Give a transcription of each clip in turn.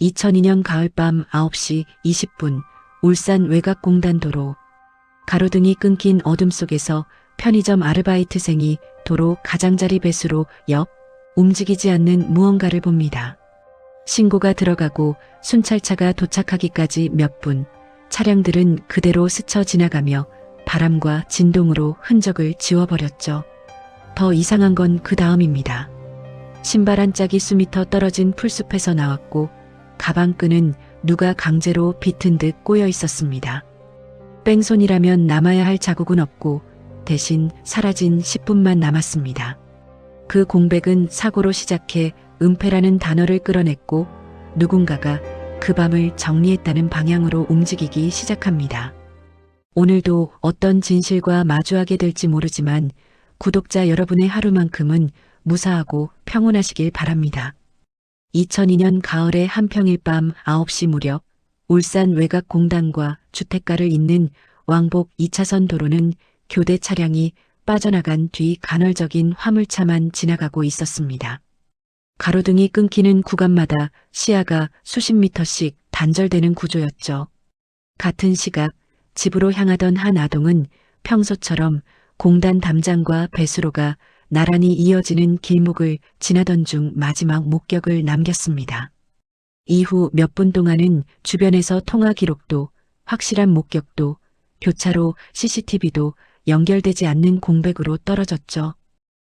2002년 가을밤 9시 20분 울산 외곽공단도로 가로등이 끊긴 어둠 속에서 편의점 아르바이트생이 도로 가장자리 배수로 옆 움직이지 않는 무언가를 봅니다. 신고가 들어가고 순찰차가 도착하기까지 몇 분, 차량들은 그대로 스쳐 지나가며 바람과 진동으로 흔적을 지워버렸죠. 더 이상한 건 그 다음입니다. 신발 한 짝이 수미터 떨어진 풀숲에서 나왔고 가방끈은 누가 강제로 비튼 듯 꼬여 있었습니다. 뺑손이라면 남아야 할 자국은 없고 대신 사라진 10분만 남았습니다. 그 공백은 사고로 시작해 은폐라는 단어를 끌어냈고 누군가가 그 밤을 정리했다는 방향으로 움직이기 시작합니다. 오늘도 어떤 진실과 마주하게 될지 모르지만 구독자 여러분의 하루만큼은 무사하고 평온하시길 바랍니다. 2002년 가을의 한평일 밤 9시 무렵 울산 외곽공단과 주택가를 잇는 왕복 2차선 도로는 교대 차량이 빠져나간 뒤 간헐적인 화물차만 지나가고 있었습니다. 가로등이 끊기는 구간마다 시야가 수십 미터씩 단절되는 구조였죠. 같은 시각 집으로 향하던 한 아동은 평소처럼 공단 담장과 배수로가 나란히 이어지는 길목을 지나던 중 마지막 목격을 남겼습니다. 이후 몇 분 동안은 주변에서 통화 기록도 확실한 목격도 교차로 CCTV도 연결되지 않는 공백으로 떨어졌죠.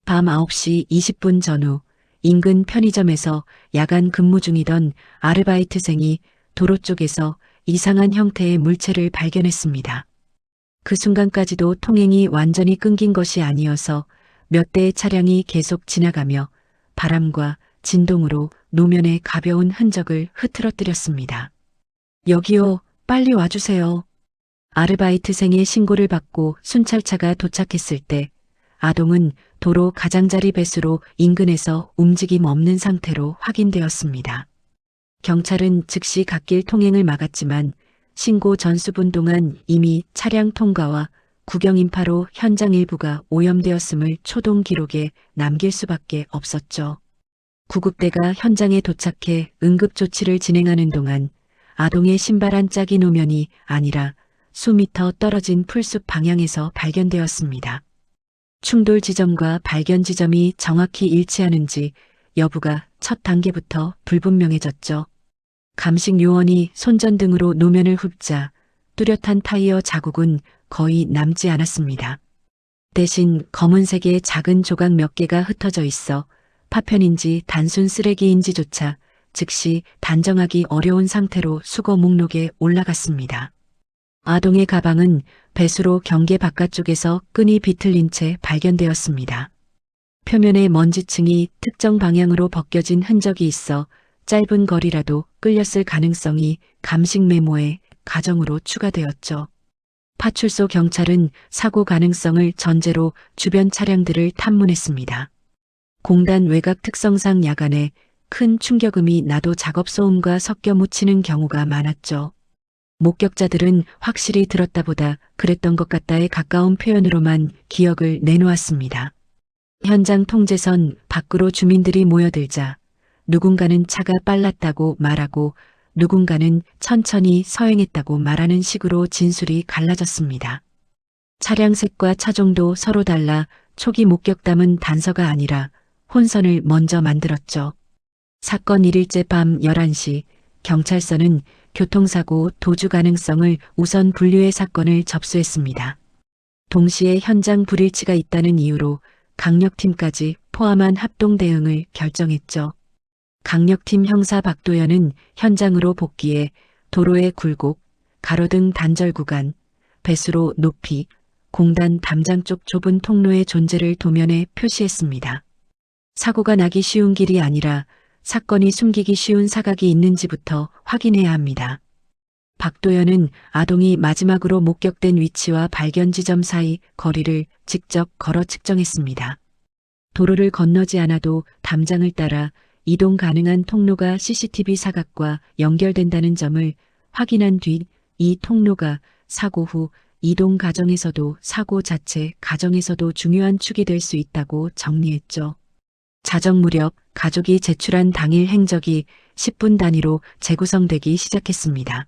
밤 9시 20분 전후 인근 편의점에서 야간 근무 중이던 아르바이트생이 도로 쪽에서 이상한 형태의 물체를 발견했습니다. 그 순간까지도 통행이 완전히 끊긴 것이 아니어서 몇 대의 차량이 계속 지나가며 바람과 진동으로 노면에 가벼운 흔적을 흐트러뜨렸습니다. 여기요, 빨리 와주세요. 아르바이트생의 신고를 받고 순찰차가 도착했을 때 아동은 도로 가장자리 배수로 인근에서 움직임 없는 상태로 확인되었습니다. 경찰은 즉시 갓길 통행을 막았지만 신고 전수분 동안 이미 차량 통과와 구경 인파로 현장 일부가 오염되었음을 초동 기록에 남길 수밖에 없었죠. 구급대가 현장에 도착해 응급조치를 진행하는 동안 아동의 신발 한 짝이 노면이 아니라 수미터 떨어진 풀숲 방향에서 발견되었습니다. 충돌 지점과 발견 지점이 정확히 일치하는지 여부가 첫 단계부터 불분명해졌죠. 감식 요원이 손전등으로 노면을 훑자 뚜렷한 타이어 자국은 거의 남지 않았습니다. 대신 검은색의 작은 조각 몇 개가 흩어져 있어 파편인지 단순 쓰레기인지조차 즉시 단정하기 어려운 상태로 수거 목록에 올라갔습니다. 아동의 가방은 배수로 경계 바깥쪽에서 끈이 비틀린 채 발견되었습니다. 표면의 먼지층이 특정 방향으로 벗겨진 흔적이 있어 짧은 거리라도 끌렸을 가능성이 감식 메모에 가정으로 추가되었죠. 파출소 경찰은 사고 가능성을 전제로 주변 차량들을 탐문했습니다. 공단 외곽 특성상 야간에 큰 충격음이 나도 작업 소음과 섞여 묻히는 경우가 많았죠. 목격자들은 확실히 들었다보다 그랬던 것 같다에 가까운 표현으로만 기억을 내놓았습니다. 현장 통제선 밖으로 주민들이 모여들자 누군가는 차가 빨랐다고 말하고 누군가는 천천히 서행했다고 말하는 식으로 진술이 갈라졌습니다. 차량 색과 차종도 서로 달라 초기 목격담은 단서가 아니라 혼선을 먼저 만들었죠. 사건 1일째 밤 11시 경찰서는 교통사고 도주 가능성을 우선 분류해 사건을 접수했습니다. 동시에 현장 불일치가 있다는 이유로 강력팀까지 포함한 합동 대응을 결정했죠. 강력팀 형사 박도연은 현장으로 복귀해 도로의 굴곡, 가로등 단절 구간, 배수로 높이, 공단 담장 쪽 좁은 통로의 존재를 도면에 표시했습니다. 사고가 나기 쉬운 길이 아니라 사건이 숨기기 쉬운 사각이 있는지부터 확인해야 합니다. 박도연은 아동이 마지막으로 목격된 위치와 발견 지점 사이 거리를 직접 걸어 측정했습니다. 도로를 건너지 않아도 담장을 따라 이동 가능한 통로가 CCTV 사각과 연결된다는 점을 확인한 뒤 이 통로가 사고 후 이동 과정에서도 사고 자체 과정에서도 중요한 축이 될 수 있다고 정리했죠. 자정 무렵 가족이 제출한 당일 행적이 10분 단위로 재구성되기 시작했습니다.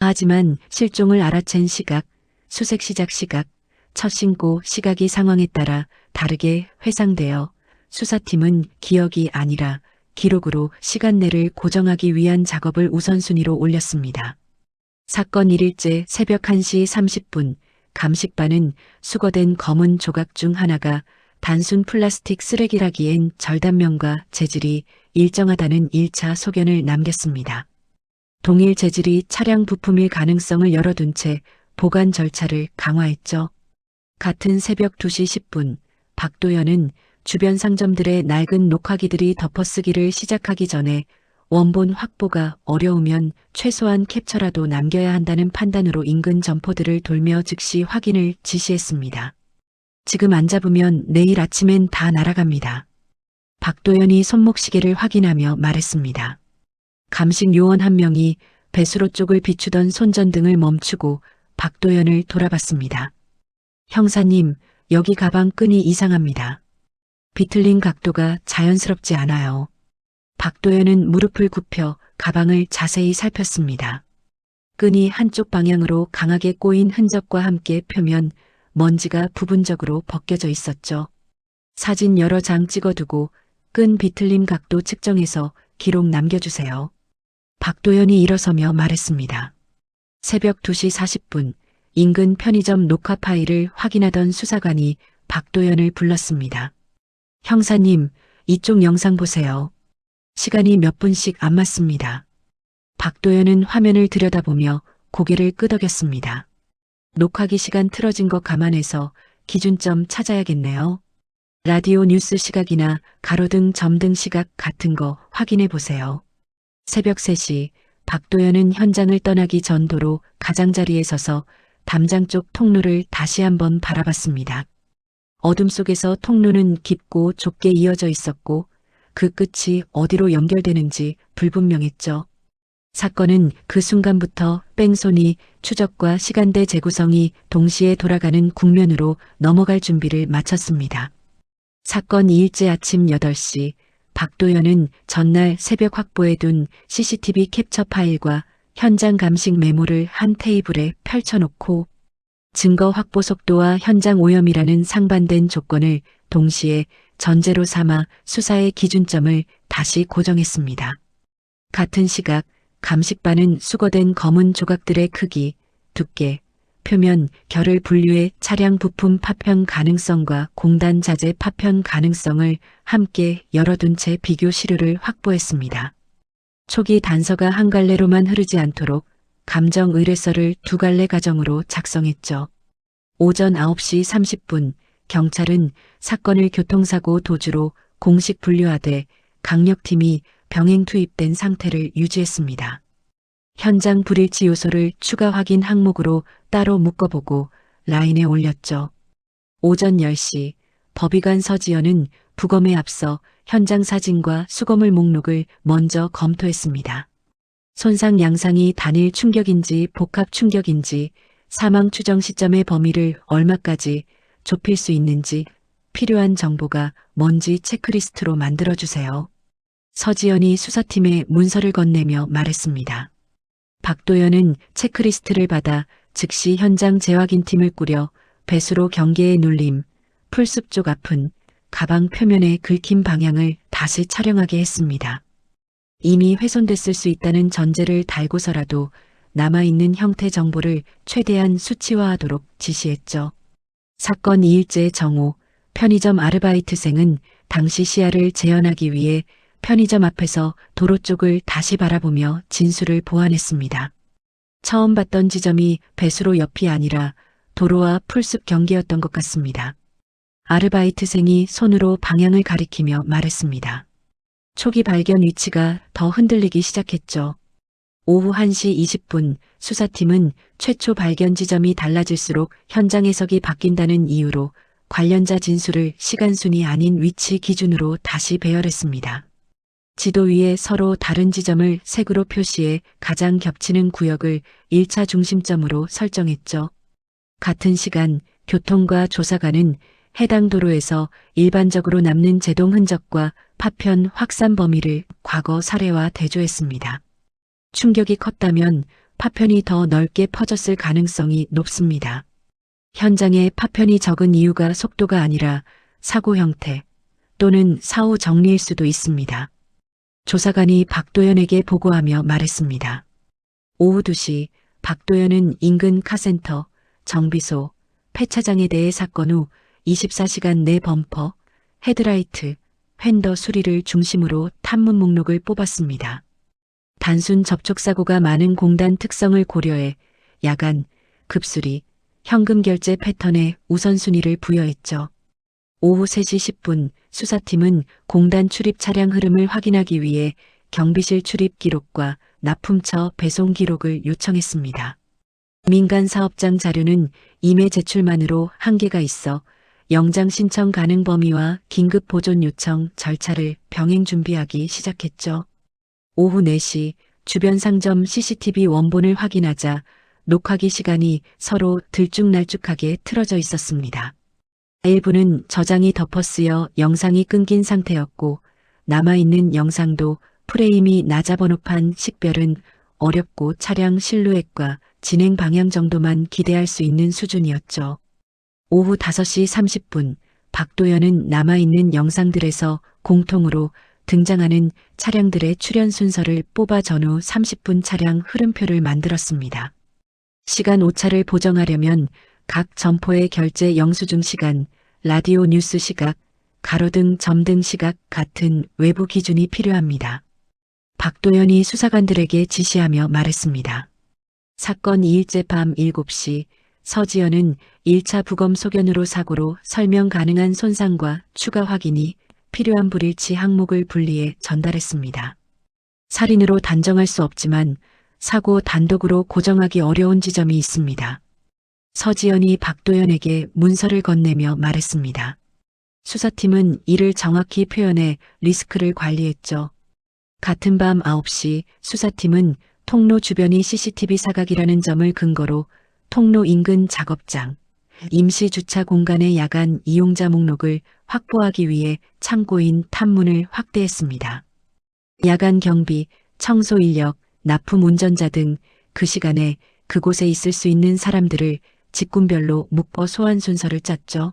하지만 실종을 알아챈 시각, 수색 시작 시각, 첫 신고 시각이 상황에 따라 다르게 회상되어 수사팀은 기억이 아니라 기록으로 시간내를 고정하기 위한 작업을 우선순위로 올렸습니다. 사건 1일째 새벽 1시 30분, 감식반은 수거된 검은 조각 중 하나가 단순 플라스틱 쓰레기라기엔 절단면과 재질이 일정하다는 1차 소견을 남겼습니다. 동일 재질이 차량 부품일 가능성을 열어둔 채 보관 절차를 강화했죠. 같은 새벽 2시 10분, 박도연은 주변 상점들의 낡은 녹화기들이 덮어쓰기를 시작하기 전에 원본 확보가 어려우면 최소한 캡처라도 남겨야 한다는 판단으로 인근 점포들을 돌며 즉시 확인을 지시했습니다. 지금 안 잡으면 내일 아침엔 다 날아갑니다. 박도연이 손목시계를 확인하며 말했습니다. 감식 요원 한 명이 배수로 쪽을 비추던 손전등을 멈추고 박도연을 돌아봤습니다. 형사님, 여기 가방 끈이 이상합니다. 비틀린 각도가 자연스럽지 않아요. 박도연은 무릎을 굽혀 가방을 자세히 살폈습니다. 끈이 한쪽 방향으로 강하게 꼬인 흔적과 함께 표면 먼지가 부분적으로 벗겨져 있었죠. 사진 여러 장 찍어두고 끈 비틀림 각도 측정해서 기록 남겨주세요. 박도연이 일어서며 말했습니다. 새벽 2시 40분 인근 편의점 녹화 파일을 확인하던 수사관이 박도연을 불렀습니다. 형사님, 이쪽 영상 보세요. 시간이 몇 분씩 안 맞습니다. 박도연은 화면을 들여다보며 고개를 끄덕였습니다. 녹화기 시간 틀어진 거 감안해서 기준점 찾아야겠네요. 라디오 뉴스 시각이나 가로등 점등 시각 같은 거 확인해 보세요. 새벽 3시 박도연은 현장을 떠나기 전 도로 가장자리에 서서 담장 쪽 통로를 다시 한번 바라봤습니다. 어둠 속에서 통로는 깊고 좁게 이어져 있었고 그 끝이 어디로 연결되는지 불분명했죠. 사건은 그 순간부터 뺑소니, 추적과 시간대 재구성이 동시에 돌아가는 국면으로 넘어갈 준비를 마쳤습니다. 사건 2일째 아침 8시 박도연은 전날 새벽 확보해둔 CCTV 캡처 파일과 현장 감식 메모를 한 테이블에 펼쳐놓고 증거 확보 속도와 현장 오염이라는 상반된 조건을 동시에 전제로 삼아 수사의 기준점을 다시 고정했습니다. 같은 시각 감식반은 수거된 검은 조각들의 크기, 두께, 표면, 결을 분류해 차량 부품 파편 가능성과 공단 자재 파편 가능성을 함께 열어둔 채 비교 시료를 확보했습니다. 초기 단서가 한 갈래로만 흐르지 않도록 감정 의뢰서를 2갈래 가정으로 작성했죠. 오전 9시 30분 경찰은 사건을 교통사고 도주로 공식 분류하되 강력팀이 병행 투입된 상태를 유지했습니다. 현장 불일치 요소를 추가 확인 항목으로 따로 묶어보고 라인에 올렸죠. 오전 10시 법의관 서지연은 부검에 앞서 현장 사진과 수거물 목록을 먼저 검토했습니다. 손상 양상이 단일 충격인지 복합 충격인지 사망 추정 시점의 범위를 얼마까지 좁힐 수 있는지 필요한 정보가 뭔지 체크리스트로 만들어주세요. 서지연이 수사팀에 문서를 건네며 말했습니다. 박도연은 체크리스트를 받아 즉시 현장 재확인팀을 꾸려 배수로 경계의 눌림, 풀숲 쪽 앞은 가방 표면에 긁힌 방향을 다시 촬영하게 했습니다. 이미 훼손됐을 수 있다는 전제를 달고서라도 남아있는 형태 정보를 최대한 수치화하도록 지시했죠. 사건 2일째 정오, 편의점 아르바이트생은 당시 시야를 재현하기 위해 편의점 앞에서 도로 쪽을 다시 바라보며 진술을 보완했습니다. 처음 봤던 지점이 배수로 옆이 아니라 도로와 풀숲 경계였던 것 같습니다. 아르바이트생이 손으로 방향을 가리키며 말했습니다. 초기 발견 위치가 더 흔들리기 시작했죠. 오후 1시 20분 수사팀은 최초 발견 지점이 달라질수록 현장 해석이 바뀐다는 이유로 관련자 진술을 시간순이 아닌 위치 기준으로 다시 배열했습니다. 지도 위에 서로 다른 지점을 색으로 표시해 가장 겹치는 구역을 1차 중심점으로 설정했죠. 같은 시간 교통과 조사관은 해당 도로에서 일반적으로 남는 제동 흔적과 파편 확산 범위를 과거 사례와 대조했습니다. 충격이 컸다면 파편이 더 넓게 퍼졌을 가능성이 높습니다. 현장에 파편이 적은 이유가 속도가 아니라 사고 형태 또는 사후 정리일 수도 있습니다. 조사관이 박도연에게 보고하며 말했습니다. 오후 2시 박도연은 인근 카센터, 정비소, 폐차장에 대해 사건 후 24시간 내 범퍼, 헤드라이트, 휀더 수리를 중심으로 탐문 목록을 뽑았습니다. 단순 접촉사고가 많은 공단 특성을 고려해 야간, 급수리, 현금 결제 패턴에 우선순위를 부여했죠. 오후 3시 10분 수사팀은 공단 출입 차량 흐름을 확인하기 위해 경비실 출입 기록과 납품처 배송 기록을 요청했습니다. 민간 사업장 자료는 임의 제출만으로 한계가 있어 영장 신청 가능 범위와 긴급 보존 요청 절차를 병행 준비하기 시작했죠. 오후 4시 주변 상점 CCTV 원본을 확인하자 녹화기 시간이 서로 들쭉날쭉하게 틀어져 있었습니다. 일부는 저장이 덮어쓰여 영상이 끊긴 상태였고 남아있는 영상도 프레임이 낮아 번호판 식별은 어렵고 차량 실루엣과 진행 방향 정도만 기대할 수 있는 수준이었죠. 오후 5시 30분 박도연은 남아있는 영상들에서 공통으로 등장하는 차량들의 출현 순서를 뽑아 전후 30분 차량 흐름표를 만들었습니다. 시간 오차를 보정하려면 각 점포의 결제 영수증 시간, 라디오 뉴스 시각, 가로등 점등 시각 같은 외부 기준이 필요합니다. 박도연이 수사관들에게 지시하며 말했습니다. 사건 2일째 밤 7시 서지연은 1차 부검 소견으로 사고로 설명 가능한 손상과 추가 확인이 필요한 불일치 항목을 분리해 전달했습니다. 살인으로 단정할 수 없지만 사고 단독으로 고정하기 어려운 지점이 있습니다. 서지연이 박도연에게 문서를 건네며 말했습니다. 수사팀은 이를 정확히 표현해 리스크를 관리했죠. 같은 밤 9시 수사팀은 통로 주변이 CCTV 사각이라는 점을 근거로 통로 인근 작업장, 임시 주차 공간의 야간 이용자 목록을 확보하기 위해 창고인 탐문을 확대했습니다. 야간 경비, 청소 인력, 납품 운전자 등 그 시간에 그곳에 있을 수 있는 사람들을 직군별로 묶어 소환 순서를 짰죠.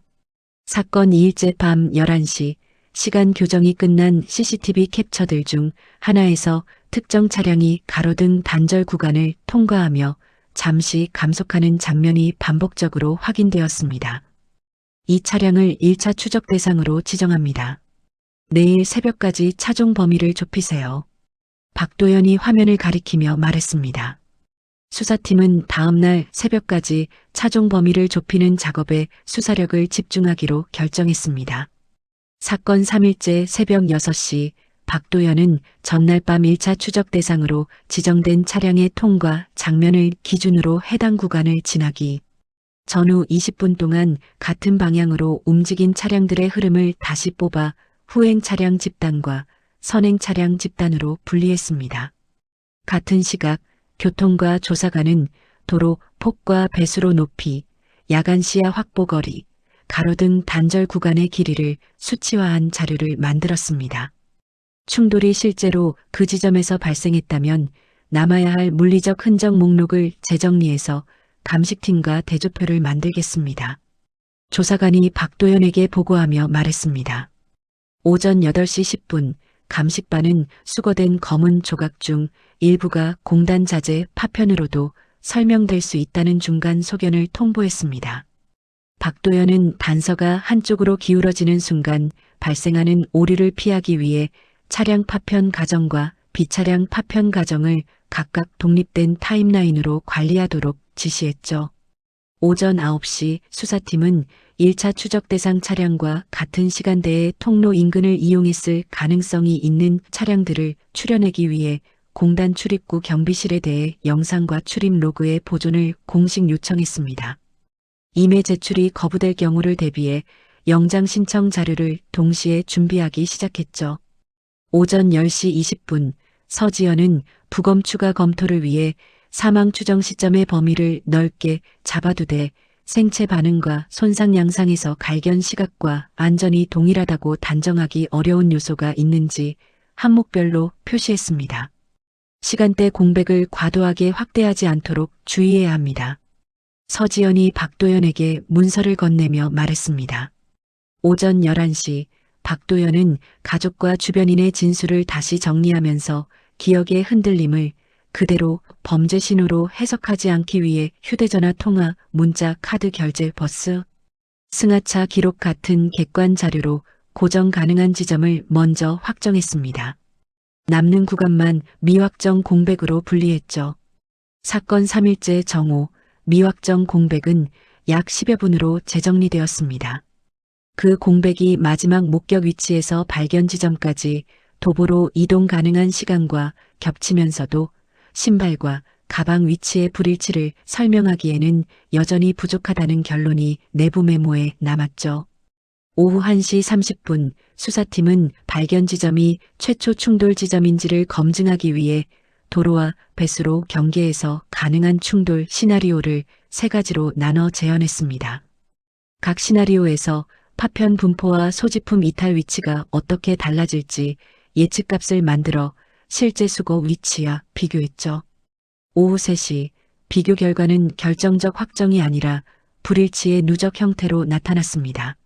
사건 2일째 밤 11시 시간 교정이 끝난 CCTV 캡처들 중 하나에서 특정 차량이 가로등 단절 구간을 통과하며 잠시 감속하는 장면이 반복적으로 확인되었습니다. 이 차량을 1차 추적 대상으로 지정합니다. 내일 새벽까지 차종 범위를 좁히세요. 박도연이 화면을 가리키며 말했습니다. 수사팀은 다음날 새벽까지 차종 범위를 좁히는 작업에 수사력을 집중하기로 결정했습니다. 사건 3일째 새벽 6시 박도연은 전날 밤 1차 추적 대상으로 지정된 차량의 통과 장면을 기준으로 해당 구간을 지나기 전후 20분 동안 같은 방향으로 움직인 차량들의 흐름을 다시 뽑아 후행 차량 집단과 선행 차량 집단으로 분리했습니다. 같은 시각 교통과 조사관은 도로 폭과 배수로 높이, 야간 시야 확보 거리, 가로등 단절 구간의 길이를 수치화한 자료를 만들었습니다. 충돌이 실제로 그 지점에서 발생했다면 남아야 할 물리적 흔적 목록을 재정리해서 감식팀과 대조표를 만들겠습니다. 조사관이 박도연에게 보고하며 말했습니다. 오전 8시 10분 감식반은 수거된 검은 조각 중 일부가 공단 자재 파편으로도 설명될 수 있다는 중간 소견을 통보했습니다. 박도연은 단서가 한쪽으로 기울어지는 순간 발생하는 오류를 피하기 위해 차량 파편 가정과 비차량 파편 가정을 각각 독립된 타임라인으로 관리하도록 지시했죠. 오전 9시 수사팀은 1차 추적 대상 차량과 같은 시간대에 통로 인근을 이용했을 가능성이 있는 차량들을 추려내기 위해 공단 출입구 경비실에 대해 영상과 출입 로그의 보존을 공식 요청했습니다. 임의 제출이 거부될 경우를 대비해 영장 신청 자료를 동시에 준비하기 시작했죠. 오전 10시 20분 서지연은 부검 추가 검토를 위해 사망 추정 시점의 범위를 넓게 잡아두되 생체 반응과 손상 양상에서 발견 시각과 안전이 동일하다고 단정하기 어려운 요소가 있는지 항목별로 표시했습니다. 시간대 공백을 과도하게 확대하지 않도록 주의해야 합니다. 서지연이 박도연에게 문서를 건네며 말했습니다. 오전 11시 박도연은 가족과 주변인의 진술을 다시 정리하면서 기억의 흔들림을 그대로 범죄 신호로 해석하지 않기 위해 휴대전화 통화, 문자, 카드 결제, 버스, 승하차 기록 같은 객관 자료로 고정 가능한 지점을 먼저 확정했습니다. 남는 구간만 미확정 공백으로 분리했죠. 사건 3일째 정오, 미확정 공백은 약 10여 분으로 재정리되었습니다. 그 공백이 마지막 목격 위치에서 발견 지점까지 도보로 이동 가능한 시간과 겹치면서도 신발과 가방 위치의 불일치를 설명하기에는 여전히 부족하다는 결론이 내부 메모에 남았죠. 오후 1시 30분 수사팀은 발견 지점이 최초 충돌 지점인지를 검증하기 위해 도로와 배수로 경계에서 가능한 충돌 시나리오를 3가지로 나눠 재현했습니다. 각 시나리오에서 파편 분포와 소지품 이탈 위치가 어떻게 달라질지 예측값을 만들어 실제 수거 위치와 비교했죠. 오후 3시 비교 결과는 결정적 확정이 아니라 불일치의 누적 형태로 나타났습니다.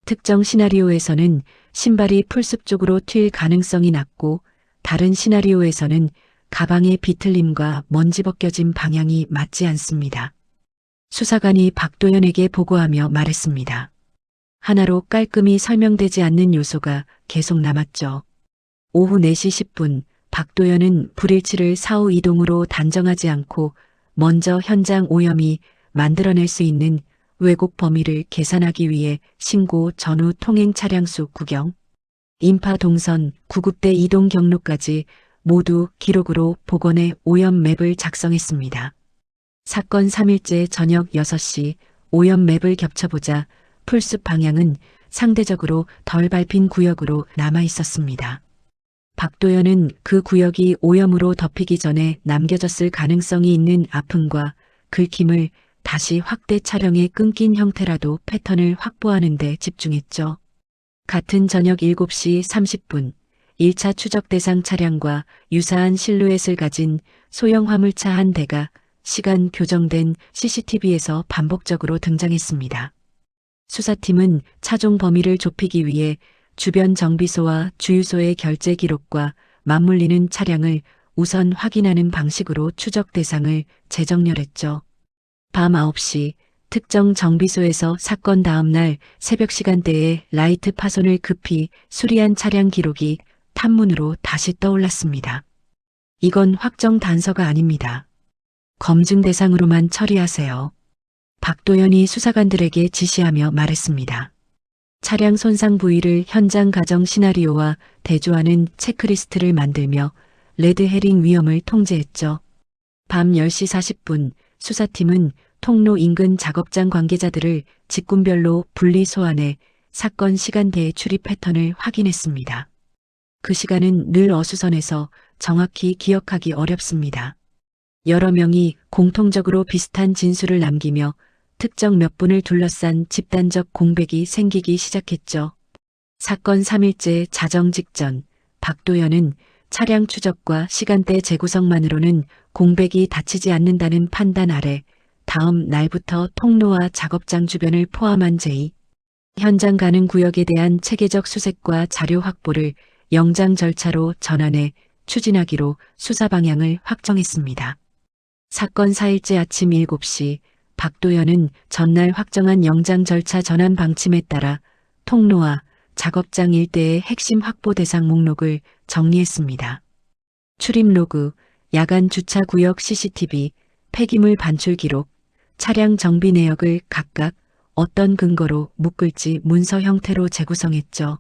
특정 시나리오에서는 신발이 풀숲 쪽으로 튈 가능성이 낮고 다른 시나리오에서는 가방의 비틀림과 먼지 벗겨진 방향이 맞지 않습니다. 수사관이 박도연에게 보고하며 말했습니다. 하나로 깔끔히 설명되지 않는 요소가 계속 남았죠. 오후 4시 10분 박도연은 불일치를 사후 이동으로 단정하지 않고 먼저 현장 오염이 만들어낼 수 있는 왜곡 범위를 계산하기 위해 신고 전후 통행 차량 수 구경, 인파 동선, 구급대 이동 경로까지 모두 기록으로 복원해 오염 맵을 작성했습니다. 사건 3일째 저녁 6시 오염 맵을 겹쳐보자 풀숲 방향은 상대적으로 덜 밟힌 구역으로 남아 있었습니다. 박도연은 그 구역이 오염으로 덮이기 전에 남겨졌을 가능성이 있는 아픔과 긁힘을 다시 확대 촬영에 끊긴 형태라도 패턴을 확보하는 데 집중했죠. 같은 저녁 7시 30분 1차 추적 대상 차량과 유사한 실루엣을 가진 소형 화물차 한 대가 시간 교정된 CCTV에서 반복적으로 등장했습니다. 수사팀은 차종 범위를 좁히기 위해 주변 정비소와 주유소의 결제 기록과 맞물리는 차량을 우선 확인하는 방식으로 추적 대상을 재정렬했죠. 밤 9시 특정 정비소에서 사건 다음 날 새벽 시간대에 라이트 파손을 급히 수리한 차량 기록이 탐문으로 다시 떠올랐습니다. 이건 확정 단서가 아닙니다. 검증 대상으로만 처리하세요. 박도연이 수사관들에게 지시하며 말했습니다. 차량 손상 부위를 현장 가정 시나리오와 대조하는 체크리스트를 만들며 레드 헤링 위험을 통제했죠. 밤 10시 40분 수사팀은 통로 인근 작업장 관계자들을 직군별로 분리 소환해 사건 시간대의 출입 패턴을 확인했습니다. 그 시간은 늘 어수선해서 정확히 기억하기 어렵습니다. 여러 명이 공통적으로 비슷한 진술을 남기며 특정 몇 분을 둘러싼 집단적 공백이 생기기 시작했죠. 사건 3일째 자정 직전 박도연은 차량 추적과 시간대 재구성만으로는 공백이 닫히지 않는다는 판단 아래 다음 날부터 통로와 작업장 주변을 포함한 제2 현장 가능 구역에 대한 체계적 수색과 자료 확보를 영장 절차로 전환해 추진하기로 수사 방향을 확정했습니다. 사건 4일째 아침 7시 박도연은 전날 확정한 영장 절차 전환 방침에 따라 통로와 작업장 일대의 핵심 확보 대상 목록을 정리했습니다. 출입 로그, 야간 주차 구역 CCTV, 폐기물 반출 기록, 차량 정비 내역을 각각 어떤 근거로 묶을지 문서 형태로 재구성했죠.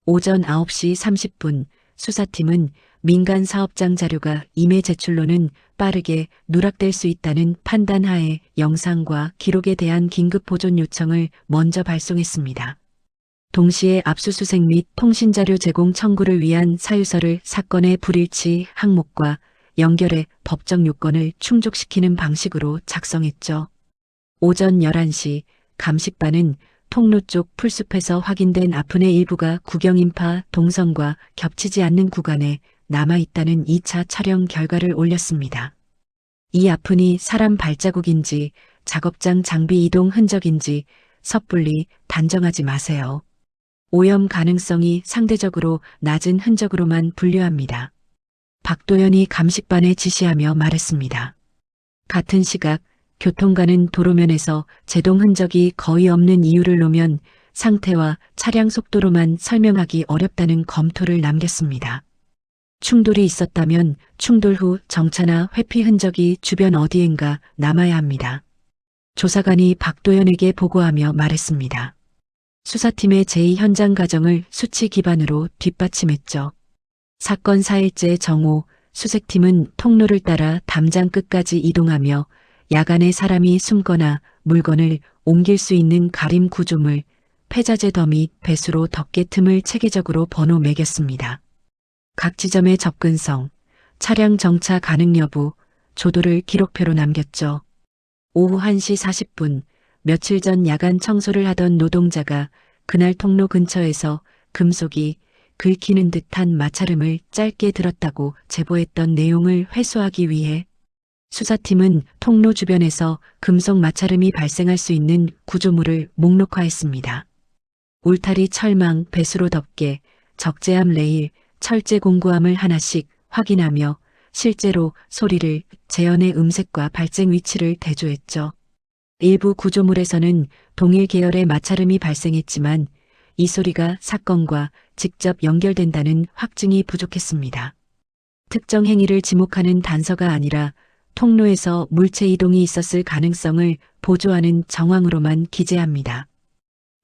오전 9시 30분 수사팀은 민간 사업장 자료가 임의 제출로는 빠르게 누락될 수 있다는 판단하에 영상과 기록에 대한 긴급 보존 요청을 먼저 발송했습니다. 동시에 압수수색 및 통신자료 제공 청구를 위한 사유서를 사건의 불일치 항목과 연결해 법적 요건을 충족시키는 방식으로 작성했죠. 오전 11시 감식반은 통로 쪽 풀숲에서 확인된 아픈의 일부가 구경인파 동선과 겹치지 않는 구간에 남아있다는 2차 촬영 결과를 올렸습니다. 이 아픈이 사람 발자국인지 작업장 장비 이동 흔적인지 섣불리 단정하지 마세요. 오염 가능성이 상대적으로 낮은 흔적으로만 분류합니다. 박도연이 감식반에 지시하며 말했습니다. 같은 시각 교통가는 도로면에서 제동 흔적이 거의 없는 이유를 놓으면 상태와 차량 속도로만 설명하기 어렵다는 검토를 남겼습니다. 충돌이 있었다면 충돌 후 정차나 회피 흔적이 주변 어디엔가 남아야 합니다. 조사관이 박도연에게 보고하며 말했습니다. 수사팀의 제2현장 과정을 수치 기반으로 뒷받침했죠. 사건 4일째 정오 수색팀은 통로를 따라 담장 끝까지 이동하며 야간에 사람이 숨거나 물건을 옮길 수 있는 가림 구조물, 폐자재 더미, 배수로 덮개 틈을 체계적으로 번호 매겼습니다. 각 지점의 접근성, 차량 정차 가능 여부, 조도를 기록표로 남겼죠. 오후 1시 40분, 며칠 전 야간 청소를 하던 노동자가 그날 통로 근처에서 금속이 긁히는 듯한 마찰음을 짧게 들었다고 제보했던 내용을 회수하기 위해 수사팀은 통로 주변에서 금속 마찰음이 발생할 수 있는 구조물을 목록화했습니다. 울타리 철망, 배수로 덮개, 적재함 레일, 철제 공구함을 하나씩 확인하며 실제로 소리를 재현의 음색과 발생 위치를 대조했죠. 일부 구조물에서는 동일 계열의 마찰음이 발생했지만 이 소리가 사건과 직접 연결된다는 확증이 부족했습니다. 특정 행위를 지목하는 단서가 아니라 통로에서 물체 이동이 있었을 가능성을 보조하는 정황으로만 기재합니다.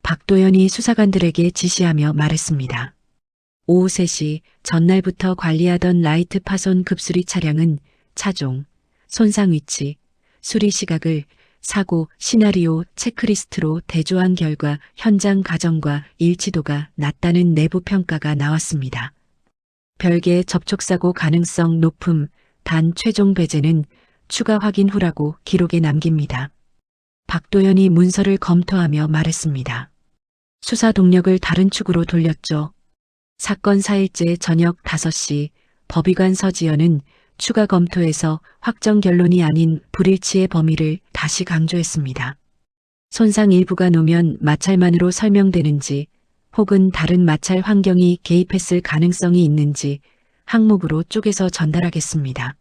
박도연이 수사관들에게 지시하며 말했습니다. 오후 3시 전날부터 관리하던 라이트 파손 급수리 차량은 차종, 손상 위치, 수리 시각을 사고 시나리오 체크리스트로 대조한 결과 현장 가정과 일치도가 낮다는 내부 평가가 나왔습니다. 별개 접촉사고 가능성 높음, 단 최종 배제는 추가 확인 후라고 기록에 남깁니다. 박도연이 문서를 검토하며 말했습니다. 수사 동력을 다른 축으로 돌렸죠. 사건 4일째 저녁 5시 법의관 서지연은 추가 검토에서 확정 결론이 아닌 불일치의 범위를 다시 강조했습니다. 손상 일부가 노면 마찰만으로 설명되는지 혹은 다른 마찰 환경이 개입했을 가능성이 있는지 항목으로 쪼개서 전달하겠습니다.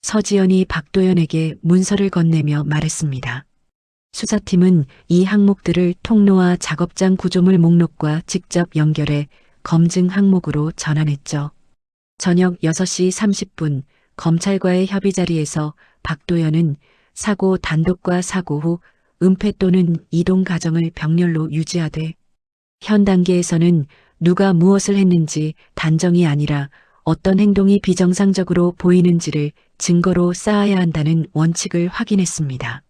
서지연이 박도연에게 문서를 건네며 말했습니다. 수사팀은 이 항목들을 통로와 작업장 구조물 목록과 직접 연결해 검증 항목으로 전환했죠. 저녁 6시 30분 검찰과의 협의 자리에서 박도연은 사고 단독과 사고 후 은폐 또는 이동 과정을 병렬로 유지하되 현 단계에서는 누가 무엇을 했는지 단정이 아니라 어떤 행동이 비정상적으로 보이는지를 증거로 쌓아야 한다는 원칙을 확인했습니다.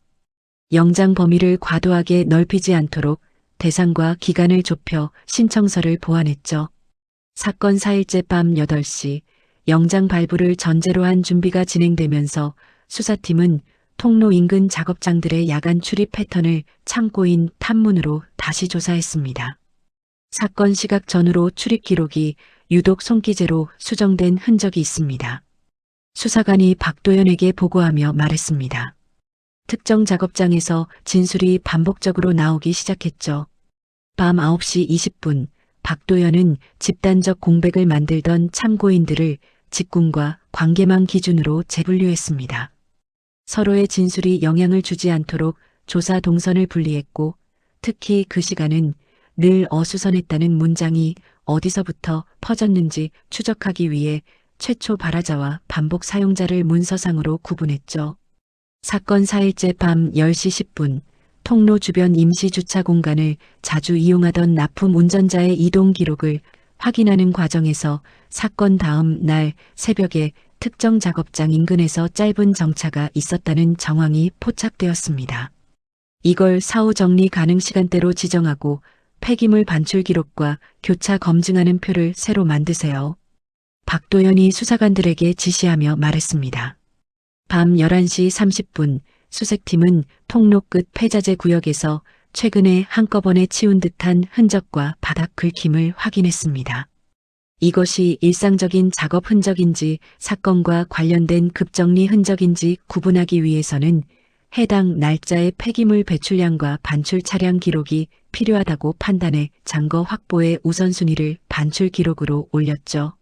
영장 범위를 과도하게 넓히지 않도록 대상과 기간을 좁혀 신청서를 보완했죠. 사건 4일째 밤 8시 영장 발부를 전제로 한 준비가 진행되면서 수사팀은 통로 인근 작업장들의 야간 출입 패턴을 참고인 탐문으로 다시 조사했습니다. 사건 시각 전후로 출입 기록이 유독 손기재로 수정된 흔적이 있습니다. 수사관이 박도연에게 보고하며 말했습니다. 특정 작업장에서 진술이 반복적으로 나오기 시작했죠. 밤 9시 20분 박도연은 집단적 공백을 만들던 참고인들을 직군과 관계망 기준으로 재분류했습니다. 서로의 진술이 영향을 주지 않도록 조사 동선을 분리했고 특히 그 시간은 늘 어수선했다는 문장이 어디서부터 퍼졌는지 추적하기 위해 최초 발화자와 반복 사용자를 문서상으로 구분했죠. 사건 4일째 밤 10시 10분 통로 주변 임시 주차 공간을 자주 이용하던 납품 운전자의 이동 기록을 확인하는 과정에서 사건 다음 날 새벽에 특정 작업장 인근에서 짧은 정차가 있었다는 정황이 포착되었습니다. 이걸 사후 정리 가능 시간대로 지정하고 폐기물 반출 기록과 교차 검증하는 표를 새로 만드세요. 박도연이 수사관들에게 지시하며 말했습니다. 밤 11시 30분 수색팀은 통로 끝 폐자재 구역에서 최근에 한꺼번에 치운 듯한 흔적과 바닥 긁힘을 확인했습니다. 이것이 일상적인 작업 흔적인지 사건과 관련된 급정리 흔적인지 구분하기 위해서는 해당 날짜의 폐기물 배출량과 반출 차량 기록이 필요하다고 판단해 잔거 확보의 우선순위를 반출 기록으로 올렸죠.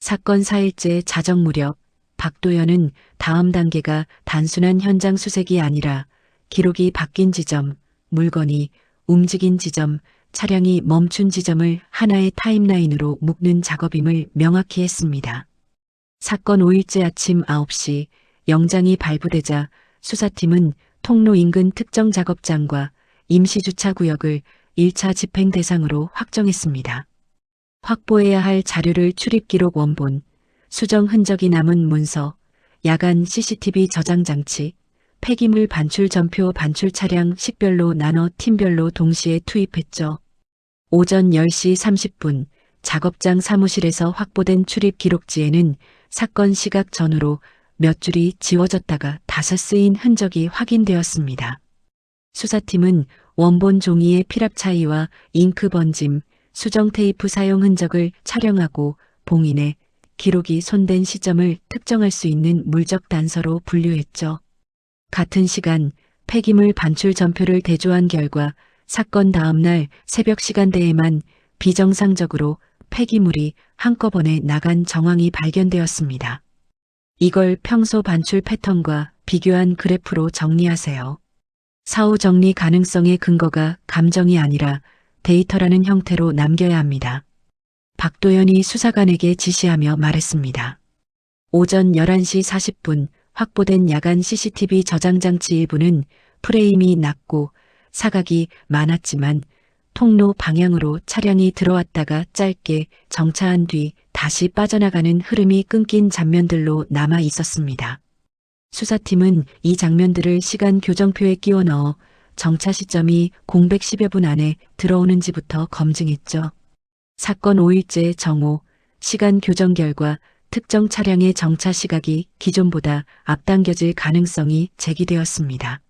사건 4일째 자정 무렵 박도연은 다음 단계가 단순한 현장 수색이 아니라 기록이 바뀐 지점, 물건이 움직인 지점, 차량이 멈춘 지점을 하나의 타임라인으로 묶는 작업임을 명확히 했습니다. 사건 5일째 아침 9시 영장이 발부되자 수사팀은 통로 인근 특정 작업장과 임시주차 구역을 1차 집행 대상으로 확정했습니다. 확보해야 할 자료를 출입기록 원본, 수정 흔적이 남은 문서, 야간 CCTV 저장 장치, 폐기물 반출 전표 반출 차량 식별로 나눠 팀별로 동시에 투입했죠. 오전 10시 30분 작업장 사무실에서 확보된 출입 기록지에는 사건 시각 전후로 몇 줄이 지워졌다가 다섯 쓰인 흔적이 확인되었습니다. 수사팀은 원본 종이의 필압 차이와 잉크 번짐, 수정 테이프 사용 흔적을 촬영하고 봉인해 기록이 손댄 시점을 특정할 수 있는 물적 단서로 분류했죠. 같은 시간 폐기물 반출 전표를 대조한 결과 사건 다음 날 새벽 시간대에만 비정상적으로 폐기물이 한꺼번에 나간 정황이 발견되었습니다. 이걸 평소 반출 패턴과 비교한 그래프로 정리하세요. 사후 정리 가능성의 근거가 감정이 아니라 데이터라는 형태로 남겨야 합니다. 박도연이 수사관에게 지시하며 말했습니다. 오전 11시 40분 확보된 야간 CCTV 저장 장치 일부는 프레임이 낮고 사각이 많았지만 통로 방향으로 차량이 들어왔다가 짧게 정차한 뒤 다시 빠져나가는 흐름이 끊긴 장면들로 남아 있었습니다. 수사팀은 이 장면들을 시간 교정표에 끼워 넣어 정차 시점이 공백 10여 분 안에 들어오는지부터 검증했죠. 사건 5일째 정오, 시간 교정 결과 특정 차량의 정차 시각이 기존보다 앞당겨질 가능성이 제기되었습니다.